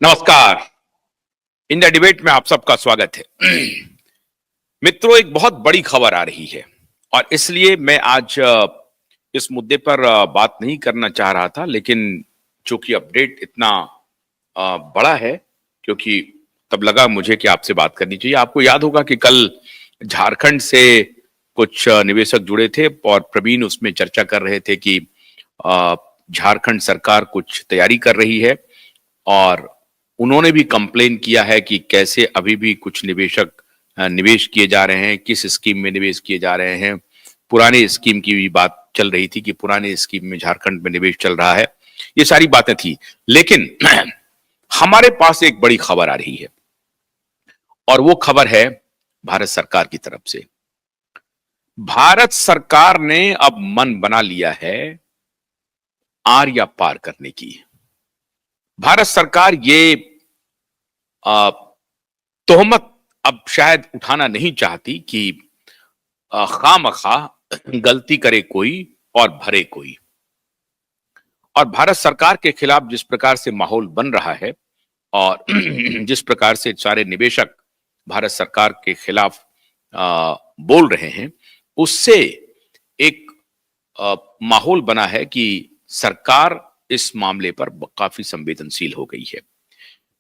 नमस्कार। India debate में आप सबका स्वागत है। मित्रों, एक बहुत बड़ी खबर आ रही है और इसलिए मैं आज इस मुद्दे पर बात नहीं करना चाह रहा था, लेकिन चूंकि अपडेट इतना बड़ा है, क्योंकि तब लगा मुझे कि आपसे बात करनी चाहिए। आपको याद होगा कि कल झारखंड से कुछ निवेशक जुड़े थे और प्रवीण उसमें चर्चा कर रहे थे कि अ, झारखंड सरकार कुछ तैयारी कर रही है और उन्होंने भी कंप्लेन किया है कि कैसे अभी भी कुछ निवेशक निवेश किए जा रहे हैं, किस स्कीम में निवेश किए जा रहे हैं। पुराने स्कीम की भी बात चल रही थी कि पुराने स्कीम में झारखंड में निवेश चल रहा है। ये सारी बातें थी, लेकिन हमारे पास एक बड़ी खबर आ रही है और वो खबर है भारत सरकार की तरफ से। भारत सरकार ने अब मन बना लिया है आर या पार करने की। भारत सरकार ये तोहमत अब शायद उठाना नहीं चाहती कि खामखा गलती करे कोई और भरे कोई। और भारत सरकार के खिलाफ जिस प्रकार से माहौल बन रहा है और जिस प्रकार से सारे निवेशक भारत सरकार के खिलाफ बोल रहे हैं, उससे एक माहौल बना है कि सरकार इस मामले पर काफी संवेदनशील हो गई है।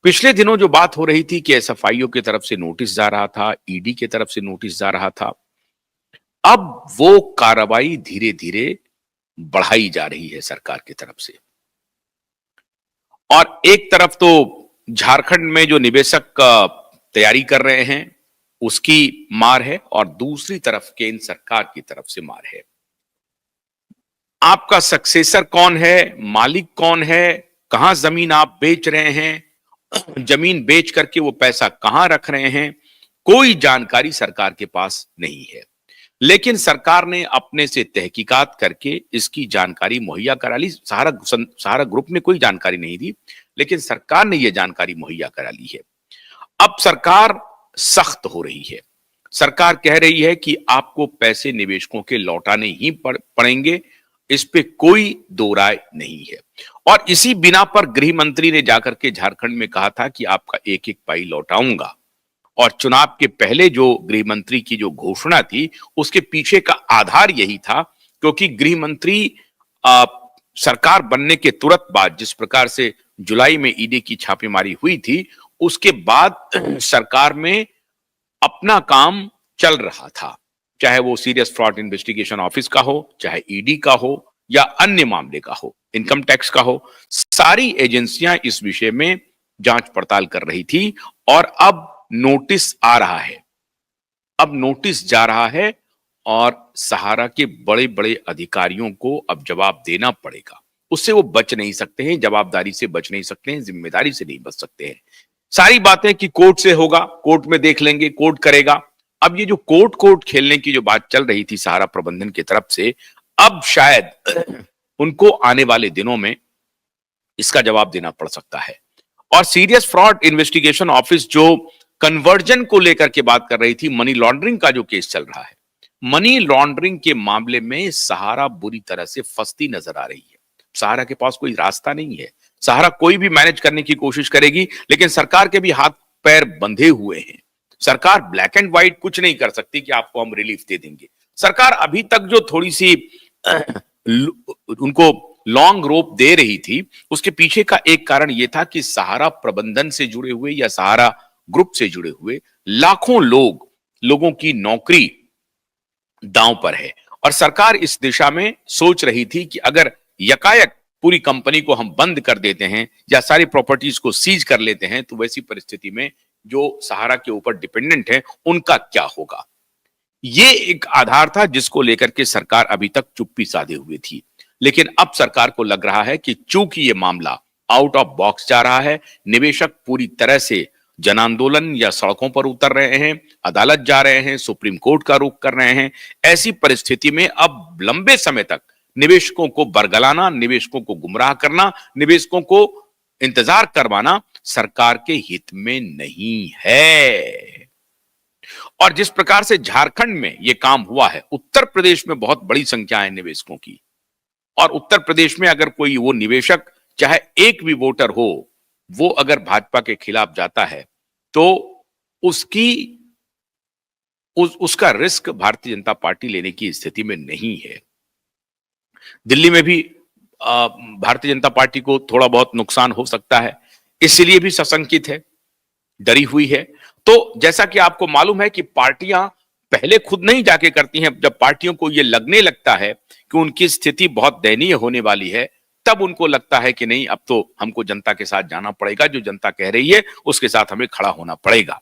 पिछले दिनों जो बात हो रही थी कि एसएफआईओ की तरफ से नोटिस जा रहा था, ईडी की तरफ से नोटिस जा रहा था, अब वो कार्रवाई धीरे धीरे बढ़ाई जा रही है सरकार की तरफ से। और एक तरफ तो झारखंड में जो निवेशक तैयारी कर रहे हैं उसकी मार है और दूसरी तरफ केंद्र सरकार की तरफ से मार है। आपका सक्सेसर कौन है, मालिक कौन है, कहां जमीन आप बेच रहे हैं, जमीन बेच करके वो पैसा कहां रख रहे हैं, कोई जानकारी सरकार के पास नहीं है। लेकिन सरकार ने अपने से तहकीकात करके इसकी जानकारी मुहैया करा ली। सहारा ग्रुप ने कोई जानकारी नहीं दी, लेकिन सरकार ने यह जानकारी मुहैया करा ली है। अब सरकार सख्त हो रही है। सरकार कह रही है कि आपको पैसे निवेशकों के लौटाने ही पड़ेंगे, इस पे कोई दो राय नहीं है। और इसी बिना पर गृह मंत्री ने जाकर के झारखंड में कहा था कि आपका एक एक पाई लौटाऊंगा। और चुनाव के पहले जो गृह मंत्री की जो घोषणा थी, उसके पीछे का आधार यही था, क्योंकि गृह मंत्री सरकार बनने के तुरंत बाद जिस प्रकार से जुलाई में ईडी की छापेमारी हुई थी, उसके बाद सरकार में अपना काम चल रहा था, चाहे वो सीरियस फ्रॉड इन्वेस्टिगेशन ऑफिस का हो, चाहे ईडी का हो या अन्य मामले का हो, इनकम टैक्स का हो। सारी एजेंसियां इस विषय में जांच पड़ताल कर रही थी और अब नोटिस आ रहा है, अब नोटिस जा रहा है और सहारा के बड़े बड़े अधिकारियों को अब जवाब देना पड़ेगा। उससे वो बच नहीं सकते हैं, जवाबदारी से बच नहीं सकते हैं, जिम्मेदारी से नहीं बच सकते हैं। सारी बातें कि कोर्ट से होगा, कोर्ट में देख लेंगे, कोर्ट करेगा। अब ये जो कोर्ट कोर्ट खेलने की जो बात चल रही थी सहारा प्रबंधन की तरफ से, अब शायद उनको आने वाले दिनों में इसका जवाब देना पड़ सकता है। और सीरियस फ्रॉड इन्वेस्टिगेशन ऑफिस जो कन्वर्जन को लेकर के बात कर रही थी, मनी लॉन्ड्रिंग का जो केस चल रहा है, मनी लॉन्ड्रिंग के मामले में सहारा बुरी तरह से फंसती नजर आ रही है। सहारा के पास कोई रास्ता नहीं है। सहारा कोई भी मैनेज करने की कोशिश करेगी, लेकिन सरकार के भी हाथ पैर बंधे हुए हैं। सरकार ब्लैक एंड व्हाइट कुछ नहीं कर सकती कि आपको हम रिलीफ दे देंगे। सरकार अभी तक जो थोड़ी सी उनको लॉन्ग रोप दे रही थी, उसके पीछे का एक कारण यह था कि सहारा प्रबंधन से जुड़े हुए या सहारा ग्रुप से जुड़े हुए लाखों लोगों की नौकरी दांव पर है। और सरकार इस दिशा में सोच रही थी कि अगर यकायक पूरी कंपनी को हम बंद कर देते हैं या सारी प्रॉपर्टीज को सीज कर लेते हैं, तो वैसी परिस्थिति में जो सहारा के ऊपर डिपेंडेंट है उनका क्या होगा। ये एक आधार था जिसको लेकर के सरकार अभी तक चुप्पी साधे हुए थी। लेकिन अब सरकार को लग रहा है कि चूंकि ये मामला आउट ऑफ बॉक्स जा रहा है, निवेशक पूरी तरह से जन आंदोलन या सड़कों पर उतर रहे हैं, अदालत जा रहे हैं, सुप्रीम कोर्ट का रुख कर रहे हैं, ऐसी परिस्थिति में अब लंबे समय तक निवेशकों को बरगलाना, निवेशकों को गुमराह करना, निवेशकों को इंतजार करवाना सरकार के हित में नहीं है। और जिस प्रकार से झारखंड में यह काम हुआ है, उत्तर प्रदेश में बहुत बड़ी संख्या है निवेशकों की। और उत्तर प्रदेश में अगर कोई वो निवेशक, चाहे एक भी वोटर हो, वो अगर भाजपा के खिलाफ जाता है तो उसका रिस्क भारतीय जनता पार्टी लेने की स्थिति में नहीं है। दिल्ली में भी भारतीय जनता पार्टी को थोड़ा बहुत नुकसान हो सकता है, इसलिए भी सशंकित है, डरी हुई है। तो जैसा कि आपको मालूम है कि पार्टियां पहले खुद नहीं जाके करती हैं, जब पार्टियों को यह लगने लगता है कि उनकी स्थिति बहुत दयनीय होने वाली है, तब उनको लगता है कि नहीं, अब तो हमको जनता के साथ जाना पड़ेगा, जो जनता कह रही है उसके साथ हमें खड़ा होना पड़ेगा।